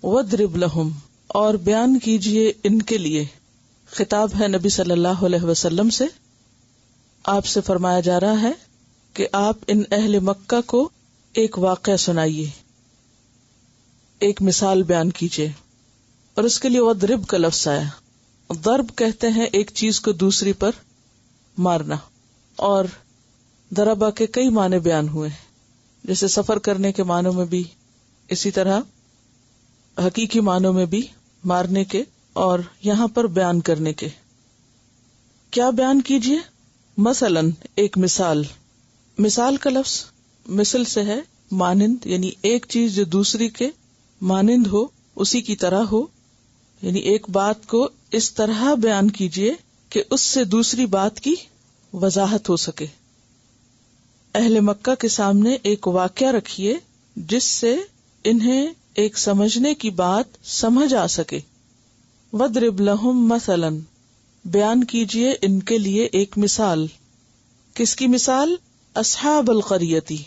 وَاضْرِبْ لَهُمْ، اور بیان کیجئے ان کے لیے. خطاب ہے نبی صلی اللہ علیہ وسلم سے. آپ سے فرمایا جا رہا ہے کہ آپ ان اہل مکہ کو ایک واقعہ سنائیے، ایک مثال بیان کیجئے. اور اس کے لیے وَاضْرِب کا لفظ آیا. ضرب کہتے ہیں ایک چیز کو دوسری پر مارنا، اور ضربہ کے کئی معنی بیان ہوئے، جیسے سفر کرنے کے معنوں میں بھی، اسی طرح حقیقی معنوں میں بھی مارنے کے، اور یہاں پر بیان کرنے کے. کیا بیان کیجئے؟ مثلاً ایک مثال. مثال کا لفظ مثل سے ہے، مانند، یعنی ایک چیز جو دوسری کے مانند ہو، اسی کی طرح ہو. یعنی ایک بات کو اس طرح بیان کیجئے کہ اس سے دوسری بات کی وضاحت ہو سکے. اہل مکہ کے سامنے ایک واقعہ رکھیے جس سے انہیں ایک سمجھنے کی بات سمجھ آ سکے. وَاضْرِبْ لَهُمْ مَثَلًا، بیان کیجئے ان کے لیے ایک مثال. کس کی مثال؟ اصحاب القریتی،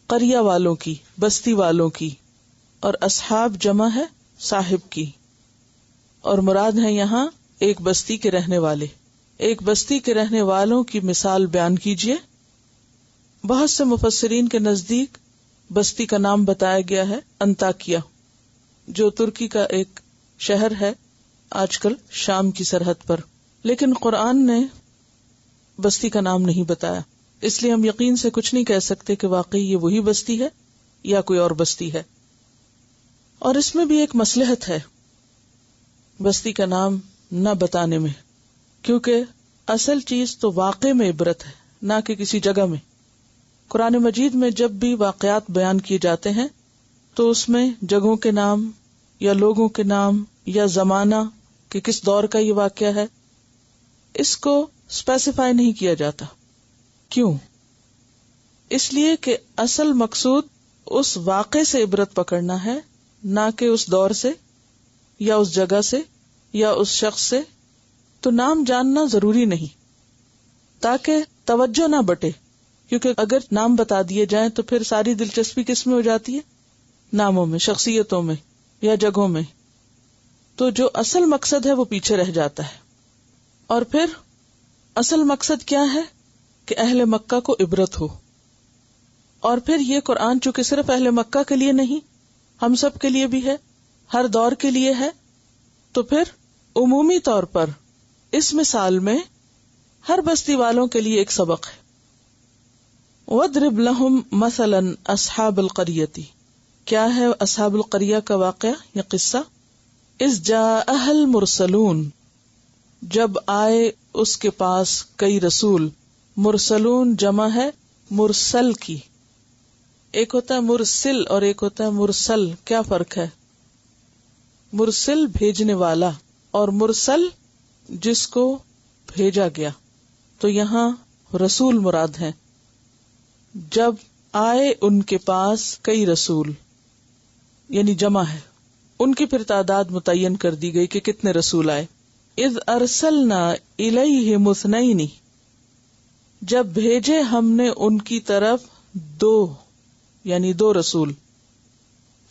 قریہ والوں کی، بستی والوں کی. اور اصحاب جمع ہے صاحب کی، اور مراد ہے یہاں ایک بستی کے رہنے والے. ایک بستی کے رہنے والوں کی مثال بیان کیجئے. بہت سے مفسرین کے نزدیک بستی کا نام بتایا گیا ہے انطاکیہ، جو ترکی کا ایک شہر ہے آج کل شام کی سرحد پر. لیکن قرآن نے بستی کا نام نہیں بتایا، اس لیے ہم یقین سے کچھ نہیں کہہ سکتے کہ واقعی یہ وہی بستی ہے یا کوئی اور بستی ہے. اور اس میں بھی ایک مصلحت ہے بستی کا نام نہ بتانے میں، کیونکہ اصل چیز تو واقع میں عبرت ہے، نہ کہ کسی جگہ میں. قرآن مجید میں جب بھی واقعات بیان کیے جاتے ہیں تو اس میں جگہوں کے نام یا لوگوں کے نام یا زمانہ کہ کس دور کا یہ واقعہ ہے، اس کو اسپیسیفائی نہیں کیا جاتا. کیوں؟ اس لیے کہ اصل مقصود اس واقعے سے عبرت پکڑنا ہے، نہ کہ اس دور سے یا اس جگہ سے یا اس شخص سے. تو نام جاننا ضروری نہیں تاکہ توجہ نہ بٹے، کیونکہ اگر نام بتا دیے جائیں تو پھر ساری دلچسپی کس میں ہو جاتی ہے؟ ناموں میں، شخصیتوں میں یا جگہوں میں. تو جو اصل مقصد ہے وہ پیچھے رہ جاتا ہے. اور پھر اصل مقصد کیا ہے؟ کہ اہل مکہ کو عبرت ہو. اور پھر یہ قرآن چونکہ صرف اہل مکہ کے لیے نہیں، ہم سب کے لیے بھی ہے، ہر دور کے لیے ہے، تو پھر عمومی طور پر اس مثال میں ہر بستی والوں کے لیے ایک سبق ہے. وَاضْرِبْ لَهُمْ مَثَلًا أَصْحَابَ الْقَرْيَةِ، کیا ہے اصحاب القریہ کا واقعہ یا قصہ؟ اذ جاءها المرسلون، جب آئے اس کے پاس کئی رسول. مرسلون جمع ہے مرسل کی. ایک ہوتا ہے مرسل اور ایک ہوتا ہے مرسل. کیا فرق ہے؟ مرسل بھیجنے والا اور مرسل جس کو بھیجا گیا. تو یہاں رسول مراد ہیں. جب آئے ان کے پاس کئی رسول یعنی جمع ہے، ان کی پھر تعداد متعین کر دی گئی کہ کتنے رسول آئے. اذ ارسلنا الیہم اثنین، جب بھیجے ہم نے ان کی طرف دو یعنی دو رسول.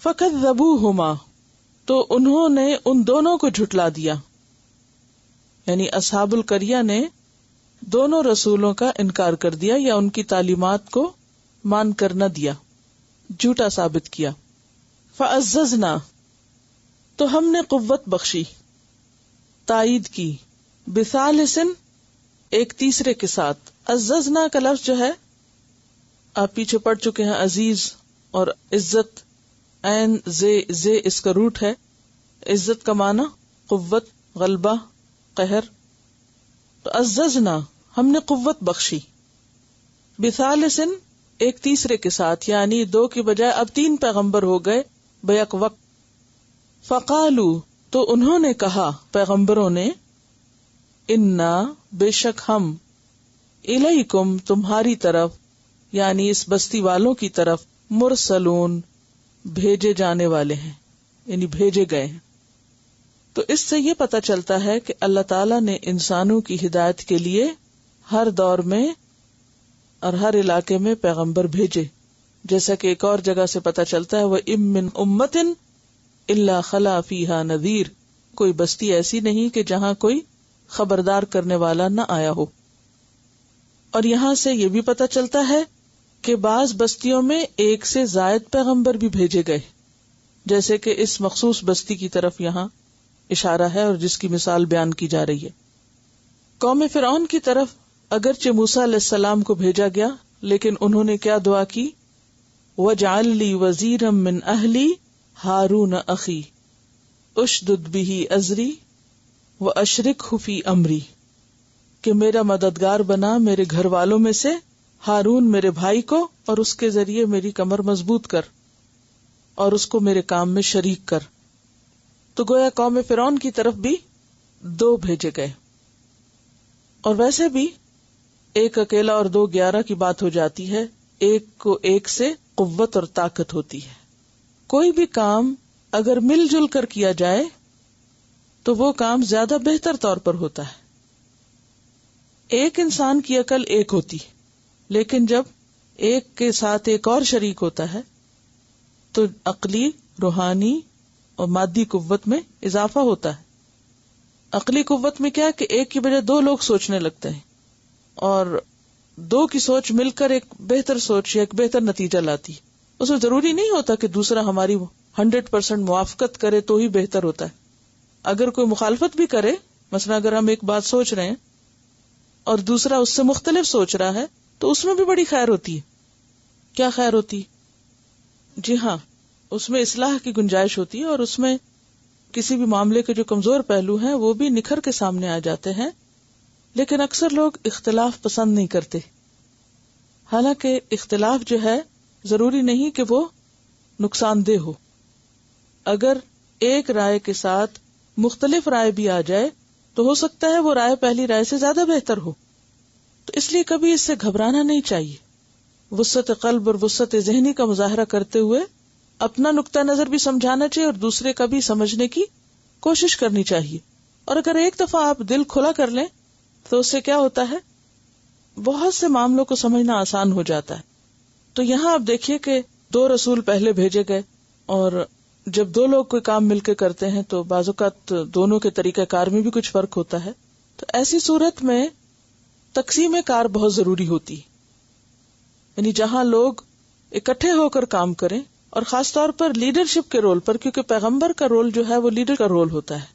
فکذبوہما، تو انہوں نے ان دونوں کو جھٹلا دیا. یعنی اصحاب القریہ نے دونوں رسولوں کا انکار کر دیا یا ان کی تعلیمات کو مان کر نہ دیا، جھوٹا ثابت کیا. فعززنا، تو ہم نے قوت بخشی، تائید کی، بثالث، ایک تیسرے کے ساتھ. عززنا کا لفظ جو ہے آپ پیچھے پڑھ چکے ہیں، عزیز اور عزت، عین زے اس کا روٹ ہے. عزت کا معنی قوت، غلبہ، قہر. تو عززنا، ہم نے قوت بخشی، بثالث، ایک تیسرے کے ساتھ، یعنی دو کی بجائے اب 3 پیغمبر ہو گئے بیک وقت. فقالو، تو انہوں نے کہا پیغمبروں نے، انا، بے شک ہم، الیکم، تمہاری طرف، یعنی اس بستی والوں کی طرف، مرسلون، بھیجے جانے والے ہیں، یعنی بھیجے گئے ہیں. تو اس سے یہ پتہ چلتا ہے کہ اللہ تعالیٰ نے انسانوں کی ہدایت کے لیے ہر دور میں اور ہر علاقے میں پیغمبر بھیجے. جیسا کہ ایک اور جگہ سے پتہ چلتا ہے، وَإِن مِّن أُمَّةٍ الا خلا فیہا نذیر، کوئی بستی ایسی نہیں کہ جہاں کوئی خبردار کرنے والا نہ آیا ہو۔ اور یہاں سے یہ بھی پتہ چلتا ہے کہ بعض بستیوں میں ایک سے زائد پیغمبر بھی بھیجے گئے، جیسے کہ اس مخصوص بستی کی طرف یہاں اشارہ ہے اور جس کی مثال بیان کی جا رہی ہے۔ قوم فرعون کی طرف اگرچہ موسیٰ علیہ السلام کو بھیجا گیا، لیکن انہوں نے کیا دعا کی؟ وَاجْعَلْ لِي وَزِيرًا مِّنْ أَهْلِي هَارُونَ أَخِي اُشْدُدْ بِهِ أَزْرِي وَأَشْرِكْهُ فِي أَمْرِي، کہ میرا مددگار بنا میرے گھر والوں میں سے ہارون میرے بھائی کو، اور اس کے ذریعے میری کمر مضبوط کر اور اس کو میرے کام میں شریک کر۔ تو گویا قوم فرعون کی طرف بھی 2 بھیجے گئے، اور ویسے بھی 1 اکیلا اور 2 11 کی بات ہو جاتی ہے، ایک کو ایک سے قوت اور طاقت ہوتی ہے۔ کوئی بھی کام اگر مل جل کر کیا جائے تو وہ کام زیادہ بہتر طور پر ہوتا ہے۔ ایک انسان کی عقل ایک ہوتی، لیکن جب ایک کے ساتھ ایک اور شریک ہوتا ہے تو عقلی، روحانی اور مادی قوت میں اضافہ ہوتا ہے۔ عقلی قوت میں کیا ہے کہ ایک کی بجائے 2 لوگ سوچنے لگتے ہیں، اور 2 کی سوچ مل کر ایک بہتر سوچ یا ایک بہتر نتیجہ لاتی۔ اس میں ضروری نہیں ہوتا کہ دوسرا ہماری 100% موافقت کرے تو ہی بہتر ہوتا ہے۔ اگر کوئی مخالفت بھی کرے، مثلا اگر ہم ایک بات سوچ رہے ہیں اور دوسرا اس سے مختلف سوچ رہا ہے، تو اس میں بھی بڑی خیر ہوتی ہے۔ کیا خیر ہوتی؟ جی ہاں، اس میں اصلاح کی گنجائش ہوتی ہے، اور اس میں کسی بھی معاملے کے جو کمزور پہلو ہیں وہ بھی نکھر کے سامنے آ جاتے ہیں۔ لیکن اکثر لوگ اختلاف پسند نہیں کرتے، حالانکہ اختلاف جو ہے ضروری نہیں کہ وہ نقصان دہ ہو۔ اگر ایک رائے کے ساتھ مختلف رائے بھی آ جائے تو ہو سکتا ہے وہ رائے پہلی رائے سے زیادہ بہتر ہو، تو اس لیے کبھی اس سے گھبرانا نہیں چاہیے۔ وسعت قلب اور وسعت ذہنی کا مظاہرہ کرتے ہوئے اپنا نقطہ نظر بھی سمجھانا چاہیے اور دوسرے کا بھی سمجھنے کی کوشش کرنی چاہیے۔ اور اگر ایک دفعہ آپ دل کھلا کر لیں تو اس سے کیا ہوتا ہے، بہت سے معاملوں کو سمجھنا آسان ہو جاتا ہے۔ تو یہاں آپ دیکھیے کہ 2 رسول پہلے بھیجے گئے، اور جب 2 لوگ کوئی کام مل کے کرتے ہیں تو بعض اوقات دونوں کے طریقہ کار میں بھی کچھ فرق ہوتا ہے۔ تو ایسی صورت میں تقسیم کار بہت ضروری ہوتی، یعنی جہاں لوگ اکٹھے ہو کر کام کریں، اور خاص طور پر لیڈرشپ کے رول پر، کیونکہ پیغمبر کا رول جو ہے وہ لیڈر کا رول ہوتا ہے۔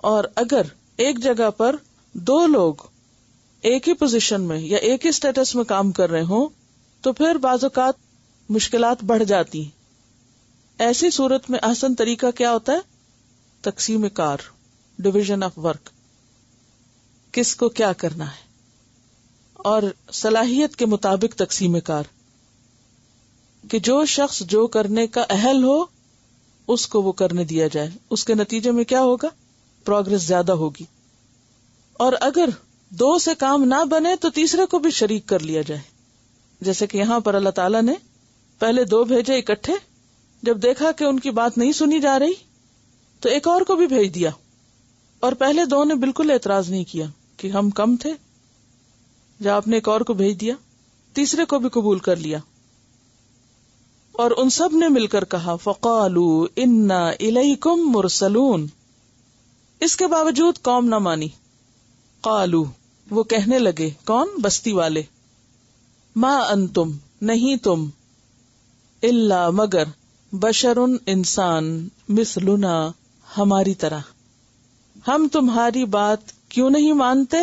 اور اگر ایک جگہ پر 2 لوگ ایک ہی پوزیشن میں یا ایک ہی سٹیٹس میں کام کر رہے ہوں تو پھر بعض اوقات مشکلات بڑھ جاتی ہیں۔ ایسی صورت میں احسن طریقہ کیا ہوتا ہے؟ تقسیم کار، ڈویژن آف ورک، کس کو کیا کرنا ہے، اور صلاحیت کے مطابق تقسیم کار، کہ جو شخص جو کرنے کا اہل ہو اس کو وہ کرنے دیا جائے، اس کے نتیجے میں کیا ہوگا؟ پروگرس زیادہ ہوگی۔ اور اگر 2 سے کام نہ بنے تو تیسرے کو بھی شریک کر لیا جائے، جیسے کہ یہاں پر اللہ تعالیٰ نے پہلے 2 بھیجے اکٹھے، جب دیکھا کہ ان کی بات نہیں سنی جا رہی تو ایک اور کو بھی بھیج دیا، اور پہلے 2 نے بالکل اعتراض نہیں کیا کہ ہم کم تھے، جب آپ نے ایک اور کو بھیج دیا، تیسرے کو بھی قبول کر لیا، اور ان سب نے مل کر کہا فَقَالُوا إِنَّا إِلَيْكُمْ مُرْسَلُونَ۔ اس کے باوجود قوم نہ مانی۔ قالو، وہ کہنے لگے، کون؟ بستی والے، ما انتم، نہیں تم، الا مگر، بشر انسان، مثلنا، ہماری طرح، ہم تمہاری بات کیوں نہیں مانتے؟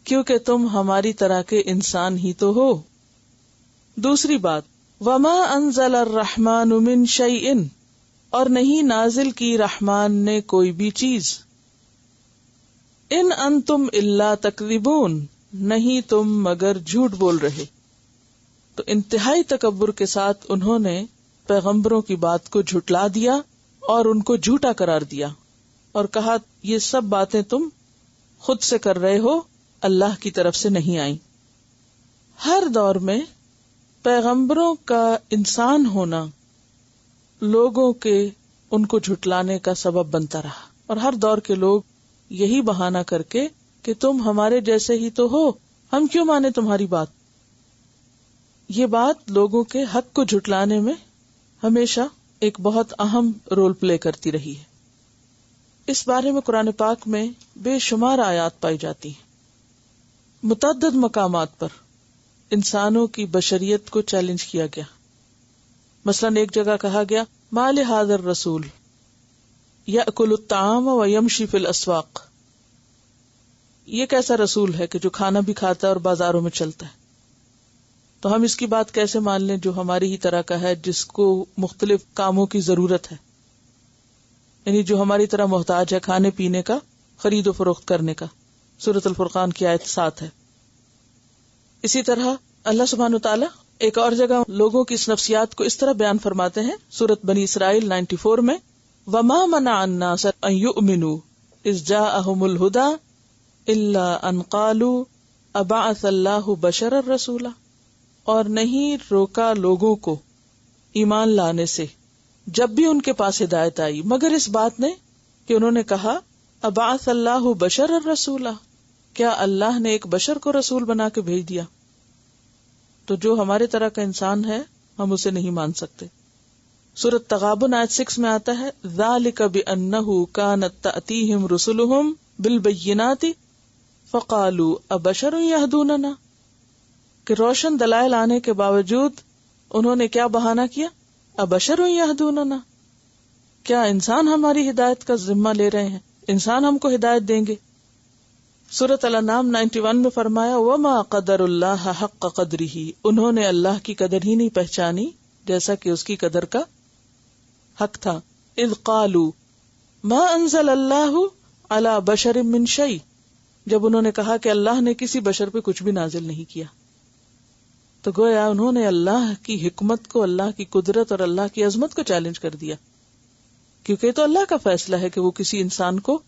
کیونکہ تم ہماری طرح کے انسان ہی تو ہو۔ دوسری بات، وما انزل الرحمن من شیء، اور نہیں نازل کی رحمان نے کوئی بھی چیز، ان انتم الا تکذبون، نہیں تم مگر جھوٹ بول رہے۔ تو انتہائی تکبر کے ساتھ انہوں نے پیغمبروں کی بات کو جھٹلا دیا اور ان کو جھوٹا قرار دیا، اور کہا یہ سب باتیں تم خود سے کر رہے ہو، اللہ کی طرف سے نہیں آئیں۔ ہر دور میں پیغمبروں کا انسان ہونا لوگوں کے ان کو جھٹلانے کا سبب بنتا رہا، اور ہر دور کے لوگ یہی بہانہ کر کے کہ تم ہمارے جیسے ہی تو ہو، ہم کیوں مانے تمہاری بات۔ یہ بات لوگوں کے حق کو جھٹلانے میں ہمیشہ ایک بہت اہم رول پلے کرتی رہی ہے. اس بارے میں قرآن پاک میں بے شمار آیات پائی جاتی ہیں. متعدد مقامات پر انسانوں کی بشریت کو چیلنج کیا گیا. مثلاً ایک جگہ کہا گیا ما لہذا الرسول یأکل الطعام ویمشی فی الاسواق. یہ کیسا رسول ہے کہ جو کھانا بھی کھاتا ہے اور بازاروں میں چلتا ہے. تو ہم اس کی بات کیسے مان لیں جو ہماری ہی طرح کا ہے، جس کو مختلف کاموں کی ضرورت ہے، یعنی جو ہماری طرح محتاج ہے کھانے پینے کا، خرید و فروخت کرنے کا. سورۃ الفرقان کی آیت 7 ہے. اسی طرح اللہ سبحانہ وتعالی ایک اور جگہ لوگوں کی اس نفسیات کو اس طرح بیان فرماتے ہیں سورۃ بنی اسرائیل 94 میں وَمَا مَنَعَ النَّاسَ أَن يُؤْمِنُوا إِذْ جَاءَهُمُ الْهُدَى إِلَّا أَن قَالُوا أَبَعَثَ اللَّهُ بَشَرًا رَسُولًا. اور نہیں روکا لوگوں کو ایمان لانے سے جب بھی ان کے پاس ہدایت آئی، مگر اس بات نے کہ انہوں نے کہا ابعث اللہ بشرا رسولا، کیا اللہ نے ایک بشر کو رسول بنا کے بھیج دیا؟ تو جو ہمارے طرح کا انسان ہے ہم اسے نہیں مان سکتے. سورۃ تغابن آیت 6 میں آتا ہے ذالک بأنہ کانت تأتیہم رسلہم بالبینات فقالوا ابشر یہدوننا، کہ روشن دلائل آنے کے باوجود انہوں نے کیا بہانہ کیا؟ ابشر یہدوننا، کیا انسان ہماری ہدایت کا ذمہ لے رہے ہیں، انسان ہم کو ہدایت دیں گے. سورۃ الانعام 91 میں فرمایا وما قدر اللہ حق قدرہ، انہوں نے اللہ کی قدر ہی نہیں پہچانی جیسا کہ اس کی قدر کا حق تھا. اذ قالوا ما انزل اللہ علی بشر من شیء، جب انہوں نے کہا کہ اللہ نے کسی بشر پہ کچھ بھی نازل نہیں کیا. تو گویا انہوں نے اللہ کی حکمت کو، اللہ کی قدرت اور اللہ کی عظمت کو چیلنج کر دیا، کیونکہ یہ تو اللہ کا فیصلہ ہے کہ وہ کسی انسان کو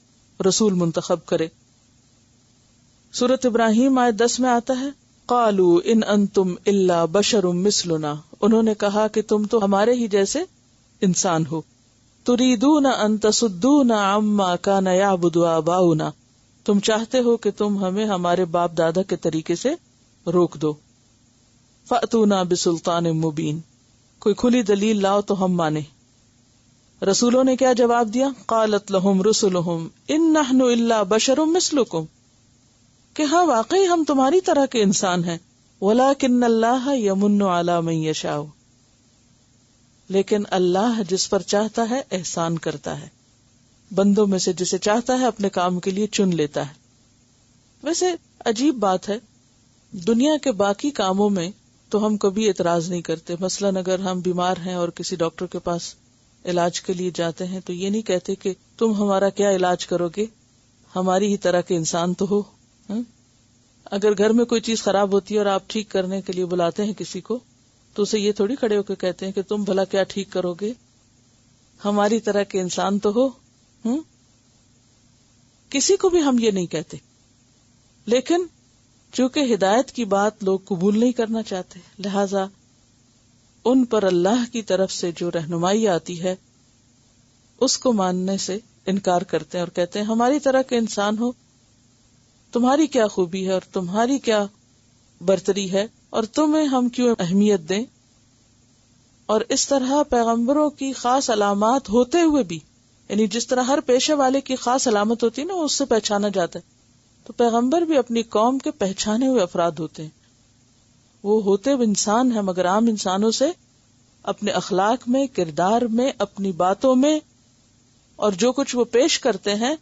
رسول منتخب کرے. سورۃ ابراہیم آیت 10 میں آتا ہے قالوا ان انتم الا بشر مثلنا، انہوں نے کہا کہ تم تو ہمارے ہی جیسے انسان ہو. تریدون ان تصدونا عما کان یعبد آباؤنا، تم چاہتے ہو کہ تم ہمیں ہمارے باپ دادا کے طریقے سے روک دو. فأتونا بسلطان مبین، کوئی کھلی دلیل لاؤ تو ہم مانے. رسولوں نے کیا جواب دیا؟ قالت لہم رسلہم ان نحن الا بشر مثلکم، کہ ہاں واقعی ہم تمہاری طرح کے انسان ہیں. ولکن اللہ یمن علی من یشاء، لیکن اللہ جس پر چاہتا ہے احسان کرتا ہے، بندوں میں سے جسے چاہتا ہے اپنے کام کے لیے چن لیتا ہے. ویسے عجیب بات ہے، دنیا کے باقی کاموں میں تو ہم کبھی اعتراض نہیں کرتے. مثلاً اگر ہم بیمار ہیں اور کسی ڈاکٹر کے پاس علاج کے لیے جاتے ہیں تو یہ نہیں کہتے کہ تم ہمارا کیا علاج کرو گے، ہماری ہی طرح کے انسان تو ہو. اگر گھر میں کوئی چیز خراب ہوتی ہے اور آپ ٹھیک کرنے کے لیے بلاتے ہیں کسی کو، تو اسے یہ تھوڑی کھڑے ہو کے کہتے ہیں کہ تم بھلا کیا ٹھیک کرو گے، ہماری طرح کے انسان تو ہو. کسی کو بھی ہم یہ نہیں کہتے. لیکن چونکہ ہدایت کی بات لوگ قبول نہیں کرنا چاہتے، لہذا ان پر اللہ کی طرف سے جو رہنمائی آتی ہے اس کو ماننے سے انکار کرتے ہیں اور کہتے ہیں ہماری طرح کے انسان ہو، تمہاری کیا خوبی ہے اور تمہاری کیا برتری ہے اور تمہیں ہم کیوں اہمیت دیں. اور اس طرح پیغمبروں کی خاص علامات ہوتے ہوئے بھی، یعنی جس طرح ہر پیشے والے کی خاص علامت ہوتی ہے نا، اس سے پہچانا جاتا ہے، تو پیغمبر بھی اپنی قوم کے پہچانے ہوئے افراد ہوتے ہیں. وہ ہوتے ہوئے انسان ہیں مگر عام انسانوں سے اپنے اخلاق میں، کردار میں، اپنی باتوں میں اور جو کچھ وہ پیش کرتے ہیں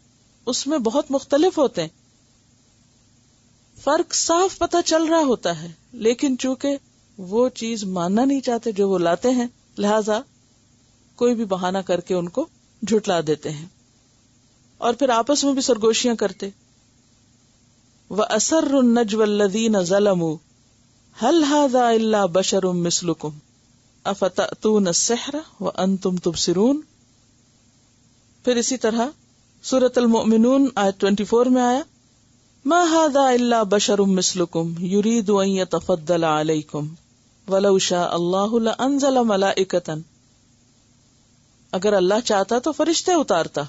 اس میں بہت مختلف ہوتے ہیں. فرق صاف پتہ چل رہا ہوتا ہے، لیکن چونکہ وہ چیز ماننا نہیں چاہتے جو وہ لاتے ہیں، لہذا کوئی بھی بہانہ کر کے ان کو جھٹلا دیتے ہیں اور پھر آپس میں بھی سرگوشیاں کرتے. وَأَسَرُّ النَّجْوَ الَّذِينَ ظَلَمُوا هَلْ هَذَا إِلَّا بَشَرٌ مِثْلُكُمْ أَفَتَأْتُونَ السِّحْرَ وَأَنْتُمْ تُبْصِرُونَ. پھر اسی طرح سورۃ المؤمنون آیت 24 میں آیا مَا هَذَا إِلَّا بَشَرٌ مِثْلُكُمْ يُرِيدُ أَن يَتَفَضَّلَ عَلَيْكُمْ وَلَوْ شَاءَ اللَّهُ لَأَنزَلَ مَلَائِكَةً. اگر اللہ چاہتا تو فرشتے اتارتا.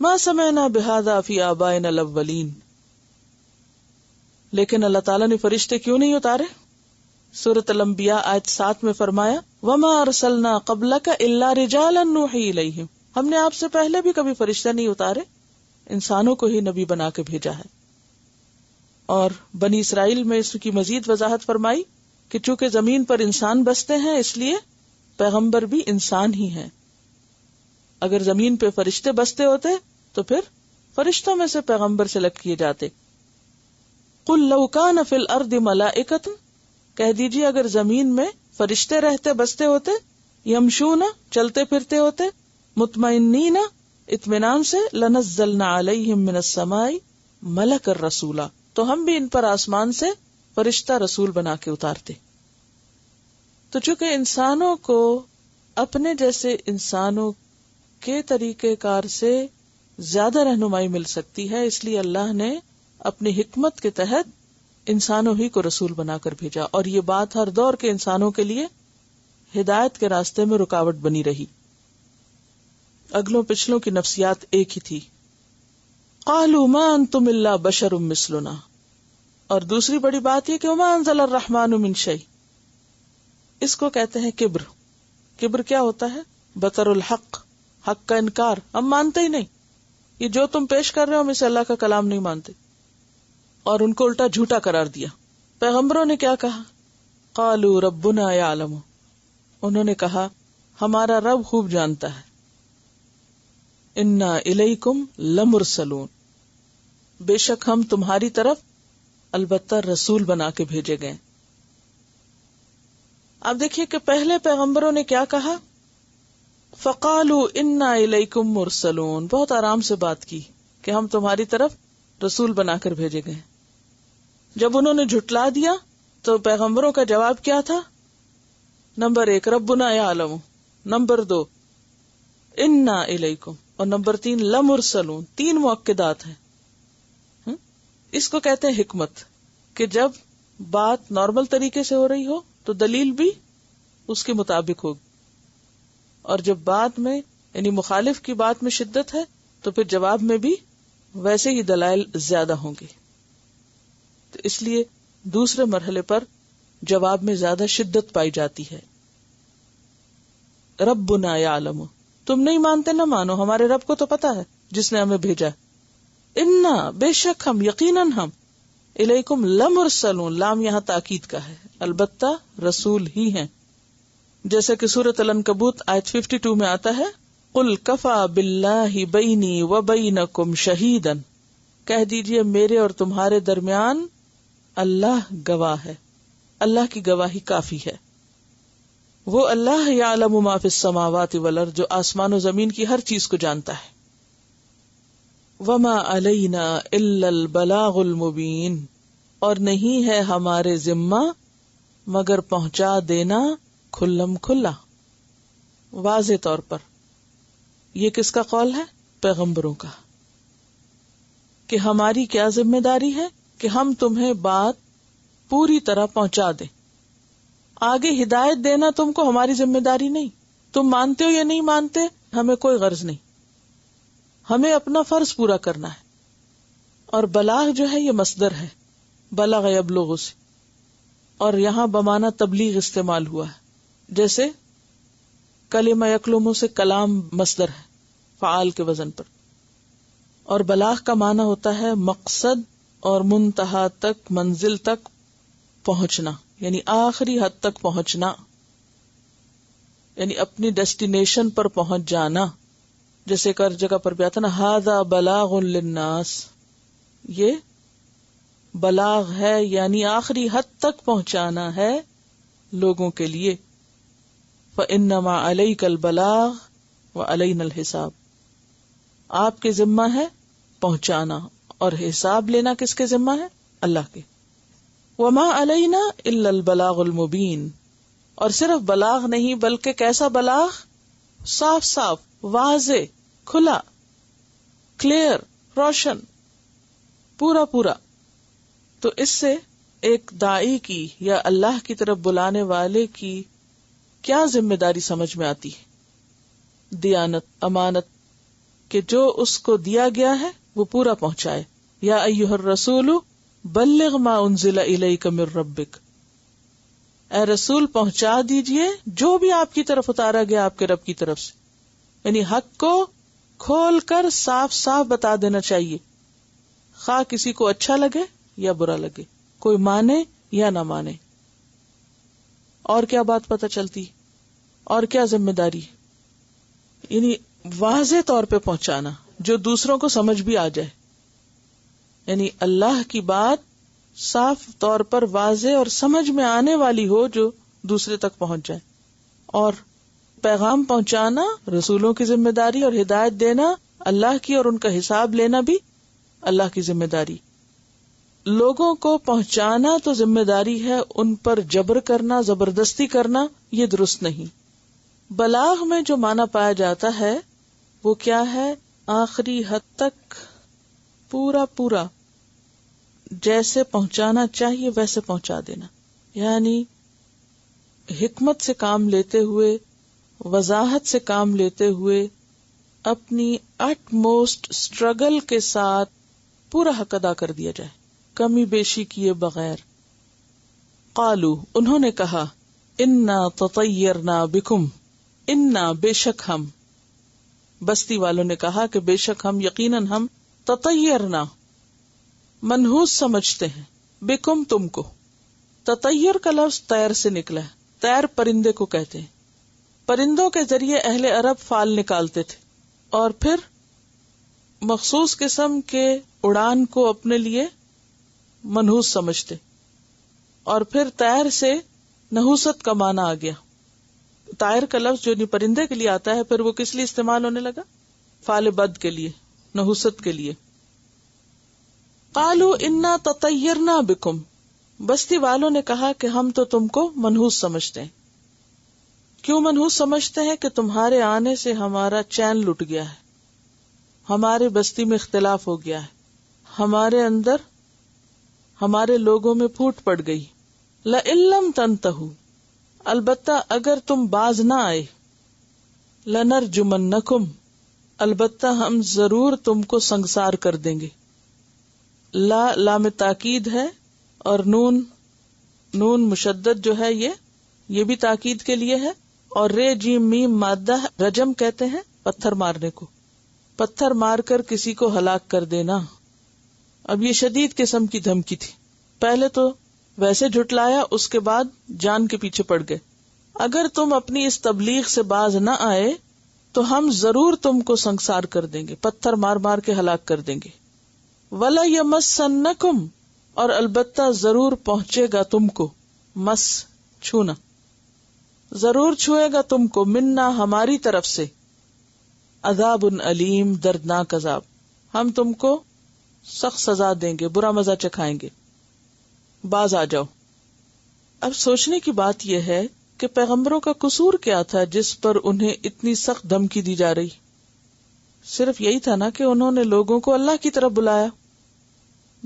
مَا سَمِعْنَا بِهَذَا فِي آبَائِنَا الْأَوَّلِينَ. لیکن اللہ تعالیٰ نے فرشتے کیوں نہیں اتارے؟ سورۃ الانبیاء آیت 7 میں فرمایا وما ارسلنا قبلک الا رجالا نوحی الیہم، ہم نے آپ سے پہلے بھی کبھی فرشتہ نہیں اتارے، انسانوں کو ہی نبی بنا کے بھیجا ہے۔ اور بنی اسرائیل میں اس کی مزید وضاحت فرمائی کہ چونکہ زمین پر انسان بستے ہیں اس لیے پیغمبر بھی انسان ہی ہیں۔ اگر زمین پہ فرشتے بستے ہوتے تو پھر فرشتوں میں سے پیغمبر سلیکٹ کیے جاتے۔ قل لو کان فی الارض ملائکۃ، کہہ دیجیے اگر زمین میں فرشتے رہتے بستے ہوتے، یمشون چلتے پھرتے ہوتے، مطمئنین اطمینان سے، لنزلنا علیہم من السماء ملک الرسولا، تو ہم بھی ان پر آسمان سے فرشتہ رسول بنا کے اتارتے۔ تو چونکہ انسانوں کو اپنے جیسے انسانوں کے طریقہ کار سے زیادہ رہنمائی مل سکتی ہے، اس لیے اللہ نے اپنی حکمت کے تحت انسانوں ہی کو رسول بنا کر بھیجا، اور یہ بات ہر دور کے انسانوں کے لیے ہدایت کے راستے میں رکاوٹ بنی رہی۔ اگلوں پچھلوں کی نفسیات ایک ہی تھی، قالوا ما انتم الا بشر مثلنا، اور دوسری بڑی بات یہ کہ وما انزل الرحمن من شیء، اس کو کہتے ہیں کبر۔ کبر کیا ہوتا ہے؟ بطر الحق، حق کا انکار، ہم مانتے ہی نہیں، یہ جو تم پیش کر رہے ہو ہم اسے اللہ کا کلام نہیں مانتے، اور ان کو الٹا جھوٹا قرار دیا۔ پیغمبروں نے کیا کہا؟ قالوا ربنا یعلم، انہوں نے کہا ہمارا رب خوب جانتا ہے، انا الیکم لمرسلون، بے شک ہم تمہاری طرف البتہ رسول بنا کے بھیجے گئے۔ اب دیکھیے کہ پہلے پیغمبروں نے کیا کہا؟ فقالوا انا الیکم مرسلون، بہت آرام سے بات کی کہ ہم تمہاری طرف رسول بنا کر بھیجے گئے۔ جب انہوں نے جھٹلا دیا تو پیغمبروں کا جواب کیا تھا؟ نمبر 1 ربنا یعلم، نمبر 2 انا الیکم، اور نمبر 3 لمرسلون، 3 مؤکدات ہیں۔ اس کو کہتے ہیں حکمت، کہ جب بات نارمل طریقے سے ہو رہی ہو تو دلیل بھی اس کے مطابق ہوگی، اور جب بات میں یعنی مخالف کی بات میں شدت ہے تو پھر جواب میں بھی ویسے ہی دلائل زیادہ ہوں گے۔ تو اس لیے دوسرے مرحلے پر جواب میں زیادہ شدت پائی جاتی ہے۔ ربنا یعلم، تم نہیں مانتے نہ مانو، ہمارے رب کو تو پتا ہے جس نے ہمیں بھیجا۔ انا، بے شک ہم، یقیناً ہم، الیکم لمرسلون، لام یہاں تاکید کا ہے، البتہ رسول ہی ہیں، جیسے کہ سورۃ العنکبوت آیت 52 میں آتا ہے، قل کفا باللہ بینی وبینکم شہیدا، کہہ دیجئے میرے اور تمہارے درمیان اللہ گواہ ہے، اللہ کی گواہی کافی ہے۔ وہ اللہ یعلم ما فی السماوات والارض، جو آسمان و زمین کی ہر چیز کو جانتا ہے۔ وما علینا الا البلاغ المبین، اور نہیں ہے ہمارے ذمہ مگر پہنچا دینا کھلم کھلا، واضح طور پر۔ یہ کس کا قول ہے؟ پیغمبروں کا، کہ ہماری کیا ذمہ داری ہے کہ ہم تمہیں بات پوری طرح پہنچا دیں۔ آگے ہدایت دینا تم کو ہماری ذمہ داری نہیں، تم مانتے ہو یا نہیں مانتے ہمیں کوئی غرض نہیں، ہمیں اپنا فرض پورا کرنا ہے۔ اور بلاغ جو ہے یہ مصدر ہے، بلغ یبلغ سے، اور یہاں بمانا تبلیغ استعمال ہوا ہے، جیسے کلمہ یکلمو سے کلام مصدر ہے فعال کے وزن پر، اور بلاغ کا معنی ہوتا ہے مقصد اور منتہا تک، منزل تک پہنچنا، یعنی آخری حد تک پہنچنا، یعنی اپنی ڈیسٹینیشن پر پہنچ جانا۔ جیسے ایک جگہ پر بھی آتا نا، ھذا بلاغ للناس، یہ بلاغ ہے یعنی آخری حد تک پہنچانا ہے لوگوں کے لیے۔ فإنما علیک البلاغ وعلینا الحساب، آپ کے ذمہ ہے پہنچانا اور حساب لینا کس کے ذمہ ہے؟ اللہ کے۔ وما علینا الا البلاغ المبین، اور صرف بلاغ نہیں بلکہ کیسا بلاغ؟ صاف صاف، واضح، کھلا، کلیئر، روشن، پورا پورا۔ تو اس سے ایک داعی کی یا اللہ کی طرف بلانے والے کی کیا ذمہ داری سمجھ میں آتی ہے؟ دیانت، امانت، کہ جو اس کو دیا گیا ہے وہ پورا پہنچائے۔ یا ایھا الرسول بلغ ما انزل الیک من ربک، اے رسول پہنچا دیجئے جو بھی آپ کی طرف اتارا گیا آپ کے رب کی طرف سے. یعنی حق کو کھول کر صاف صاف بتا دینا چاہیے، خواہ کسی کو اچھا لگے یا برا لگے، کوئی مانے یا نہ مانے. اور کیا بات پتہ چلتی، اور کیا ذمہ داری، یعنی واضح طور پہ پہنچانا جو دوسروں کو سمجھ بھی آ جائے. یعنی اللہ کی بات صاف طور پر واضح اور سمجھ میں آنے والی ہو جو دوسرے تک پہنچ جائے. اور پیغام پہنچانا رسولوں کی ذمہ داری، اور ہدایت دینا اللہ کی، اور ان کا حساب لینا بھی اللہ کی ذمہ داری. لوگوں کو پہنچانا تو ذمہ داری ہے، ان پر جبر کرنا، زبردستی کرنا یہ درست نہیں. بلاغ میں جو معنی پایا جاتا ہے وہ کیا ہے؟ آخری حد تک پورا جیسے پہنچانا چاہیے ویسے پہنچا دینا. یعنی حکمت سے کام لیتے ہوئے، وضاحت سے کام لیتے ہوئے، اپنی اٹ موسٹ اسٹرگل کے ساتھ پورا حق ادا کر دیا جائے، کمی بیشی کیے بغیر. قالو انہوں نے کہا، انا تطیرنا بکم، انا بے شک ہم، بستی والوں نے کہا کہ بے شک ہم، یقیناً ہم، تطیرنا منحوس سمجھتے ہیں، بکم تم کو. تطیر کا لفظ طیر سے نکلا ہے. طیر پرندے کو کہتے ہیں. پرندوں کے ذریعے اہل عرب فال نکالتے تھے اور پھر مخصوص قسم کے اڑان کو اپنے لیے منحوس سمجھتے، اور پھر طیر سے نحوست کا معنی آ گیا. طائر کا لفظ جو پرندے کے لیے آتا ہے پھر وہ کس لیے استعمال ہونے لگا؟ فال بد کے لیے، نحوست کے لیے. قالوا انا تطیرنا بکم، بستی والوں نے کہا کہ ہم تو تم کو منحوس سمجھتے ہیں. کیوں منحوس سمجھتے ہیں؟ کہ تمہارے آنے سے ہمارا چین لٹ گیا ہے، ہمارے بستی میں اختلاف ہو گیا ہے، ہمارے اندر، ہمارے لوگوں میں پھوٹ پڑ گئی. لئن لم تنتہوا، البتہ اگر تم باز نہ آئے، لنرجمنکم، البتہ ہم ضرور تم کو سنگسار کر دیں گے. لا لام تاکید ہے، اور نون مشدد جو ہے یہ بھی تاکید کے لیے ہے، اور رے جیم میم مادہ رجم کہتے ہیں پتھر مارنے کو، پتھر مار کر کسی کو ہلاک کر دینا. اب یہ شدید قسم کی دھمکی تھی. پہلے تو ویسے جھٹلایا، اس کے بعد جان کے پیچھے پڑ گئے. اگر تم اپنی اس تبلیغ سے باز نہ آئے تو ہم ضرور تم کو سنگسار کر دیں گے، پتھر مار مار کے ہلاک کر دیں گے. وَلَا يَمَسَّنَّكُمْ، اور البتہ ضرور پہنچے گا تم کو، مس چھونا، ضرور چھوئے گا تم کو، منا ہماری طرف سے، عذاب علیم، دردناک عذاب، ہم تم کو سخت سزا دیں گے، برا مزہ چکھائیں گے، باز آ جاؤ. اب سوچنے کی بات یہ ہے کہ پیغمبروں کا قصور کیا تھا جس پر انہیں اتنی سخت دھمکی دی جا رہی؟ صرف یہی تھا نا کہ انہوں نے لوگوں کو اللہ کی طرف بلایا.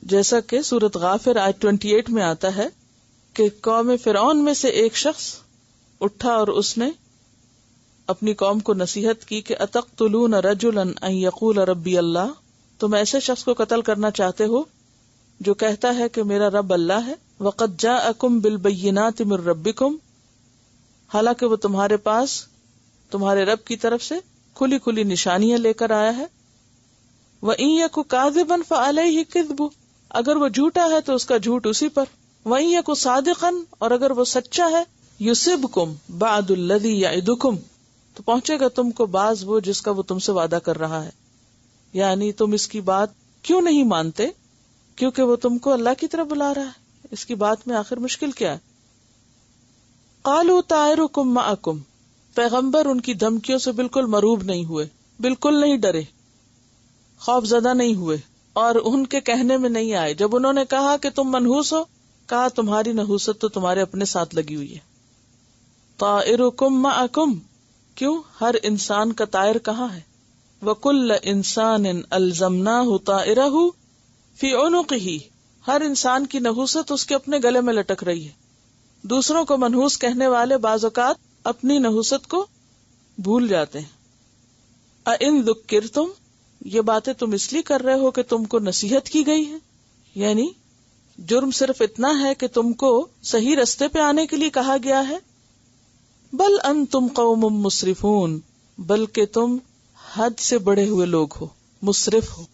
جیسا کہ سورۃ غافر آیت 28 میں آتا ہے کہ قوم فرعون میں سے ایک شخص اٹھا اور اس نے اپنی قوم کو نصیحت کی کہ اتقتلون رجلا ان یقول ربی اللہ، تم ایسے شخص کو قتل کرنا چاہتے ہو جو کہتا ہے کہ میرا رب اللہ ہے. وقد جاءکم بالبینات من ربکم، حالانکہ وہ تمہارے پاس تمہارے رب کی طرف سے کھلی کھلی نشانیاں لے کر آیا ہے. وَإِن يَكُ كَاذِبًا فَعَلَيْهِ كِذْبُهُ، اگر وہ جھوٹا ہے تو اس کا جھوٹ اسی پر. وَإِن يَكُ صَادِقًا، اور اگر وہ سچا ہے، يُصِبْكُمْ بَعْدُ الَّذِي يَعِدُكُمْ، تو پہنچے گا تم کو بعض وہ جس کا وہ تم سے وعدہ کر رہا ہے. یعنی تم اس کی بات کیوں نہیں مانتے؟ کیونکہ وہ تم کو اللہ کی طرف بلا رہا ہے. اس کی بات میں آخر مشکل کیا ہے؟ قَالُوا طَائِرُكُمْ مَعَكُمْ، پیغمبر ان کی دھمکیوں سے بالکل مروب نہیں ہوئے، بالکل نہیں ڈرے، خوف زدہ نہیں ہوئے، اور ان کے کہنے میں نہیں آئے. جب انہوں نے کہا کہ تم منحوس ہو، کہا تمہاری نحوست تو تمہارے اپنے ساتھ لگی ہوئی ہے. طائرکم معکم، کیوں؟ ہر انسان کا طائر کہاں ہے؟ وکل انسان الزمناہ طائرہ فی عنقہ، ہر انسان کی نحوست اس کے اپنے گلے میں لٹک رہی ہے. دوسروں کو منحوس کہنے والے بعض اوقات اپنی نحوست کو بھول جاتے ہیں. اَإِن ذُكِّرْتُمْ، یہ باتیں تم اس لیے کر رہے ہو کہ تم کو نصیحت کی گئی ہے، یعنی جرم صرف اتنا ہے کہ تم کو صحیح رستے پہ آنے کے لیے کہا گیا ہے. بل انتم قوم مسرفون، بلکہ تم حد سے بڑھے ہوئے لوگ ہو، مسرف ہو.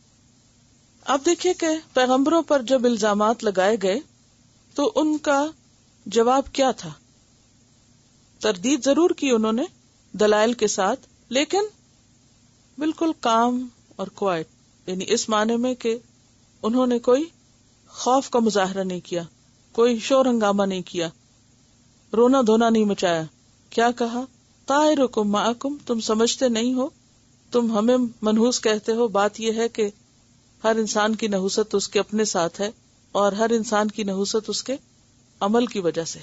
اب دیکھیے کہ پیغمبروں پر جب الزامات لگائے گئے تو ان کا جواب کیا تھا. تردید ضرور کی انہوں نے دلائل کے ساتھ، لیکن بالکل کام اور کوائٹ، یعنی اس معنی میں کہ انہوں نے کوئی خوف کا مظاہرہ نہیں کیا، کوئی شور ہنگامہ نہیں کیا، رونا دھونا نہیں مچایا. کیا کہا؟ طائرکم معکم، تم سمجھتے نہیں ہو، تم ہمیں منحوس کہتے ہو. بات یہ ہے کہ ہر انسان کی نحوست اس کے اپنے ساتھ ہے، اور ہر انسان کی نحوست اس کے عمل کی وجہ سے.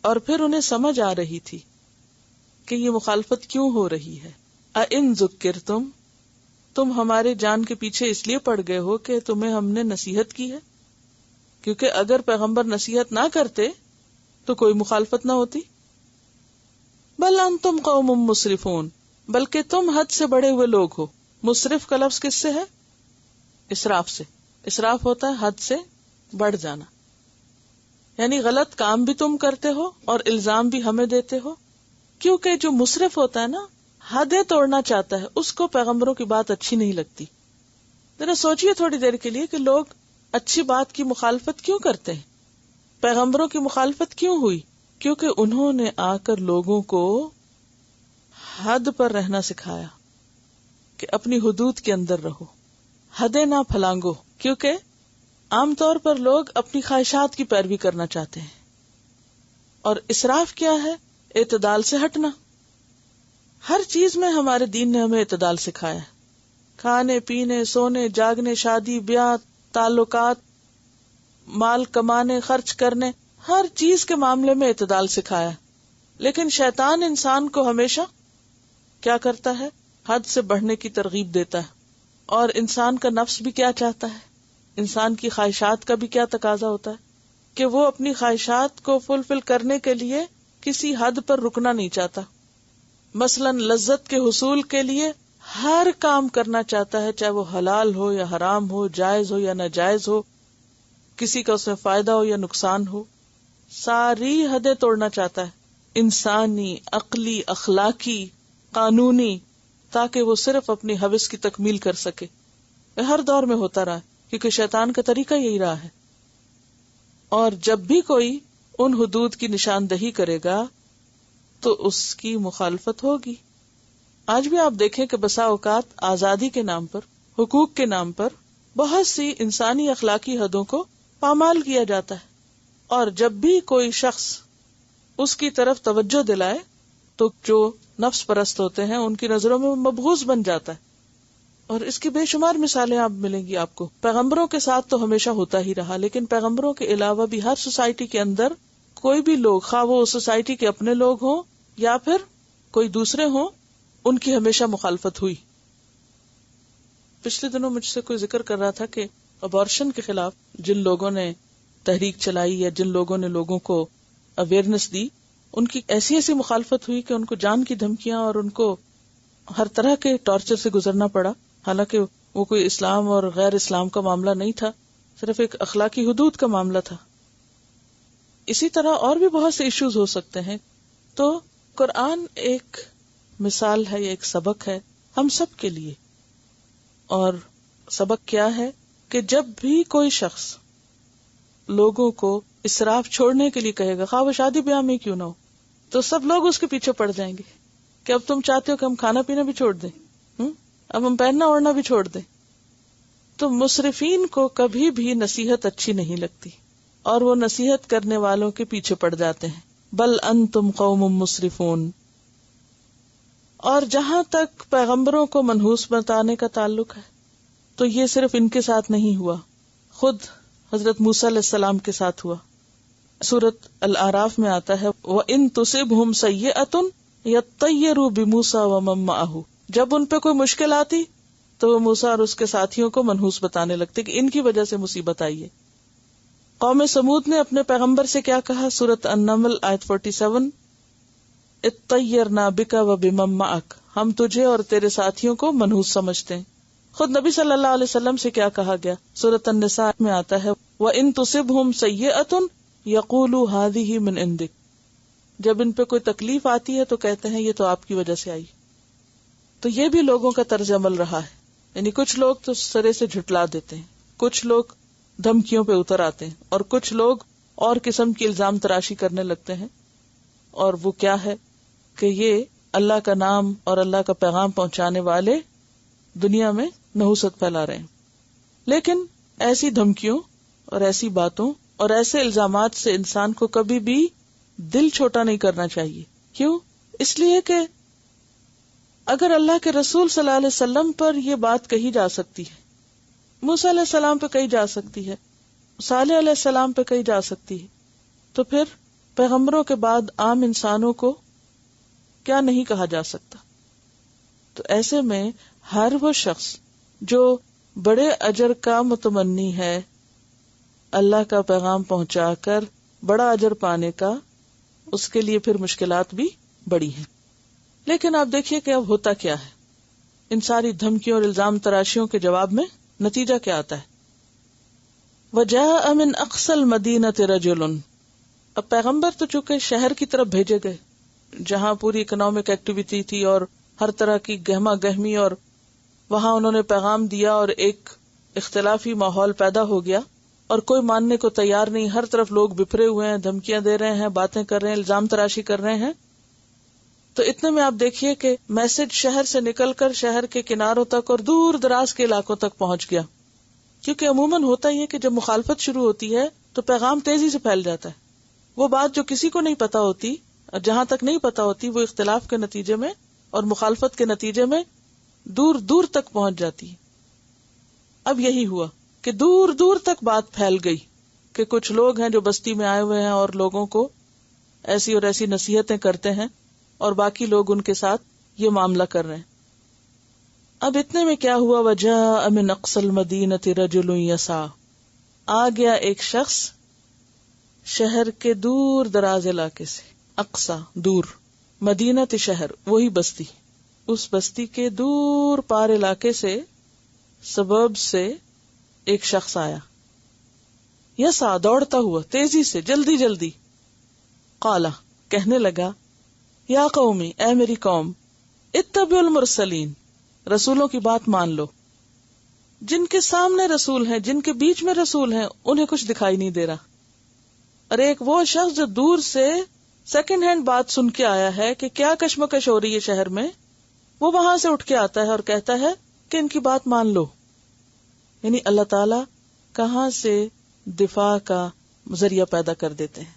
اور پھر انہیں سمجھ آ رہی تھی کہ یہ مخالفت کیوں ہو رہی ہے. اَإِن ذُكِّرْتُمْ، تم ہمارے جان کے پیچھے اس لیے پڑ گئے ہو کہ تمہیں ہم نے نصیحت کی ہے، کیونکہ اگر پیغمبر نصیحت نہ کرتے تو کوئی مخالفت نہ ہوتی. بل انتم قوم مسرفون، بلکہ تم حد سے بڑے ہوئے لوگ ہو. مسرف کا لفظ کس سے ہے؟ اسراف سے. اسراف ہوتا ہے حد سے بڑھ جانا، یعنی غلط کام بھی تم کرتے ہو اور الزام بھی ہمیں دیتے ہو. کیونکہ جو مسرف ہوتا ہے نا، حدیں توڑنا چاہتا ہے، اس کو پیغمبروں کی بات اچھی نہیں لگتی. ذرا سوچئے تھوڑی دیر کے لیے کہ لوگ اچھی بات کی مخالفت کیوں کرتے ہیں؟ پیغمبروں کی مخالفت کیوں ہوئی؟ کیونکہ انہوں نے آ کر لوگوں کو حد پر رہنا سکھایا کہ اپنی حدود کے اندر رہو، حدیں نہ پھلانگو. کیونکہ عام طور پر لوگ اپنی خواہشات کی پیروی کرنا چاہتے ہیں، اور اسراف کیا ہے؟ اعتدال سے ہٹنا. ہر چیز میں ہمارے دین نے ہمیں اعتدال سکھایا ہے. کھانے پینے، سونے جاگنے، شادی بیاہ، تعلقات، مال کمانے، خرچ کرنے، ہر چیز کے معاملے میں اعتدال سکھایا ہے. لیکن شیطان انسان کو ہمیشہ کیا کرتا ہے؟ حد سے بڑھنے کی ترغیب دیتا ہے. اور انسان کا نفس بھی کیا چاہتا ہے؟ انسان کی خواہشات کا بھی کیا تقاضا ہوتا ہے کہ وہ اپنی خواہشات کو فلفل کرنے کے لیے کسی حد پر رکنا نہیں چاہتا. مثلا لذت کے حصول کے لیے ہر کام کرنا چاہتا ہے، چاہے وہ حلال ہو یا حرام ہو، جائز ہو یا ناجائز ہو، کسی کا اس میں فائدہ ہو یا نقصان ہو. ساری حدیں توڑنا چاہتا ہے، انسانی، عقلی، اخلاقی، قانونی، تاکہ وہ صرف اپنی ہوس کی تکمیل کر سکے. ہر دور میں ہوتا رہا، کیونکہ شیطان کا طریقہ یہی رہا ہے. اور جب بھی کوئی ان حدود کی نشاندہی کرے گا تو اس کی مخالفت ہوگی. آج بھی آپ دیکھیں کہ بسا اوقات آزادی کے نام پر، حقوق کے نام پر بہت سی انسانی اخلاقی حدوں کو پامال کیا جاتا ہے. اور جب بھی کوئی شخص اس کی طرف توجہ دلائے تو جو نفس پرست ہوتے ہیں ان کی نظروں میں مبغوض بن جاتا ہے. اور اس کی بے شمار مثالیں آپ ملیں گی آپ کو. پیغمبروں کے ساتھ تو ہمیشہ ہوتا ہی رہا، لیکن پیغمبروں کے علاوہ بھی ہر سوسائٹی کے اندر کوئی بھی لوگ، خواہ وہ اس سوسائٹی کے اپنے لوگ ہوں یا پھر کوئی دوسرے ہوں، ان کی ہمیشہ مخالفت ہوئی. پچھلے دنوں مجھ سے کوئی ذکر کر رہا تھا کہ ابارشن کے خلاف جن لوگوں نے تحریک چلائی یا جن لوگوں نے لوگوں کو اویئرنس دی، ان کی ایسی ایسی مخالفت ہوئی کہ ان کو جان کی دھمکیاں اور ان کو ہر طرح کے ٹارچر سے گزرنا پڑا. حالانکہ وہ کوئی اسلام اور غیر اسلام کا معاملہ نہیں تھا، صرف ایک اخلاقی حدود کا معاملہ تھا. اسی طرح اور بھی بہت سے ایشوز ہو سکتے ہیں. تو قرآن ایک مثال ہے، ایک سبق ہے ہم سب کے لیے. اور سبق کیا ہے کہ جب بھی کوئی شخص لوگوں کو اسراف چھوڑنے کے لیے کہے گا، خواہ وہ شادی بیاہ میں کیوں نہ ہو، تو سب لوگ اس کے پیچھے پڑ جائیں گے کہ اب تم چاہتے ہو کہ ہم کھانا پینا بھی چھوڑ دیں، اب ہم پہننا اوڑھنا بھی چھوڑ دیں. تو مصرفین کو کبھی بھی نصیحت اچھی نہیں لگتی اور وہ نصیحت کرنے والوں کے پیچھے پڑ جاتے ہیں. بل انتم قوم مسرفون. اور جہاں تک پیغمبروں کو منحوس بتانے کا تعلق ہے تو یہ صرف ان کے ساتھ نہیں ہوا، خود حضرت موسیٰ علیہ السلام کے ساتھ ہوا. سورۃ الاعراف میں آتا ہے وَإِن تُصِبْهُمْ سَيِّئَةٌ يَطَّيَّرُوا بِمُوسَىٰ وَمَن مَّعَهُ. جب ان پہ کوئی مشکل آتی تو وہ موسیٰ اور اس کے ساتھیوں کو منحوس بتانے لگتے کہ ان کی وجہ سے مصیبت آئی ہے. قوم سمود نے اپنے پیغمبر سے کیا کہا؟ سورۃ النمل آیت 47 اطیرنا بک وبمن معک. ہم تجھے اور تیرے ساتھیوں کو منحوس سمجھتے ہیں. خود نبی صلی اللہ علیہ وسلم سے کیا کہا گیا؟ سورۃ النساء میں آتا ہے وَإِن تُصِبْهُمْ سَيِّئَةٌ يَقُولُوا هَٰذِهِ مِنْ عِندِكَ، جب ان پہ کوئی تکلیف آتی ہے تو کہتے ہیں یہ تو آپ کی وجہ سے آئی. تو یہ بھی لوگوں کا طرز عمل رہا ہے. یعنی کچھ لوگ تو سرے سے جھٹلا دیتے ہیں، کچھ لوگ دھمکیوں پہ اتر آتے ہیں، اور کچھ لوگ اور قسم کی الزام تراشی کرنے لگتے ہیں. اور وہ کیا ہے کہ یہ اللہ کا نام اور اللہ کا پیغام پہنچانے والے دنیا میں نحوست پھیلا رہے ہیں. لیکن ایسی دھمکیوں اور ایسی باتوں اور ایسے الزامات سے انسان کو کبھی بھی دل چھوٹا نہیں کرنا چاہیے. کیوں؟ اس لیے کہ اگر اللہ کے رسول صلی اللہ علیہ وسلم پر یہ بات کہی جا سکتی ہے، موسیٰ علیہ السلام پہ کہی جا سکتی ہے، صالح علیہ السلام پہ کہی جا سکتی ہے، تو پھر پیغمبروں کے بعد عام انسانوں کو کیا نہیں کہا جا سکتا؟ تو ایسے میں ہر وہ شخص جو بڑے اجر کا متمنی ہے، اللہ کا پیغام پہنچا کر بڑا اجر پانے کا، اس کے لیے پھر مشکلات بھی بڑی ہیں. لیکن آپ دیکھیے کہ اب ہوتا کیا ہے. ان ساری دھمکیوں اور الزام تراشیوں کے جواب میں نتیجہ کیا آتا ہے؟ وَجَاءَ مِنْ أَقْصَى الْمَدِينَةِ رَجُلٌ. اب پیغمبر تو چونکہ شہر کی طرف بھیجے گئے جہاں پوری اکنامک ایکٹیویٹی تھی اور ہر طرح کی گہما گہمی، اور وہاں انہوں نے پیغام دیا اور ایک اختلافی ماحول پیدا ہو گیا اور کوئی ماننے کو تیار نہیں. ہر طرف لوگ بکھرے ہوئے ہیں، دھمکیاں دے رہے ہیں، باتیں کر رہے ہیں، الزام تراشی کر رہے ہیں. تو اتنے میں آپ دیکھیے کہ میسج شہر سے نکل کر شہر کے کناروں تک اور دور دراز کے علاقوں تک پہنچ گیا. کیونکہ عموماً ہوتا ہی ہے کہ جب مخالفت شروع ہوتی ہے تو پیغام تیزی سے پھیل جاتا ہے. وہ بات جو کسی کو نہیں پتا ہوتی اور جہاں تک نہیں پتا ہوتی، وہ اختلاف کے نتیجے میں اور مخالفت کے نتیجے میں دور دور تک پہنچ جاتی ہے. اب یہی ہوا کہ دور دور تک بات پھیل گئی کہ کچھ لوگ ہیں جو بستی میں آئے ہوئے ہیں اور لوگوں کو ایسی اور ایسی نصیحتیں کرتے ہیں، اور باقی لوگ ان کے ساتھ یہ معاملہ کر رہے ہیں. اب اتنے میں کیا ہوا؟ وَجَاءَ مِنْ أَقْصَى الْمَدِينَةِ رَجُلٌ يَسْعَىٰ. آ گیا ایک شخص شہر کے دور دراز علاقے سے. اقصا دور، مدینہ شہر وہی بستی، اس بستی کے دور پار علاقے سے، سبب سے ایک شخص آیا. یسعیٰ دوڑتا ہوا تیزی سے، جلدی جلدی. قالا کہنے لگا، یا قومی اے میری قوم، اتبعوا المرسلین، رسولوں کی بات مان لو. جن کے سامنے رسول ہیں، جن کے بیچ میں رسول ہیں، انہیں کچھ دکھائی نہیں دے رہا. اور ایک وہ شخص جو دور سے سیکنڈ ہینڈ بات سن کے آیا ہے کہ کیا کشمکش ہو رہی ہے شہر میں، وہ وہاں سے اٹھ کے آتا ہے اور کہتا ہے کہ ان کی بات مان لو. یعنی اللہ تعالی کہاں سے دفاع کا ذریعہ پیدا کر دیتے ہیں.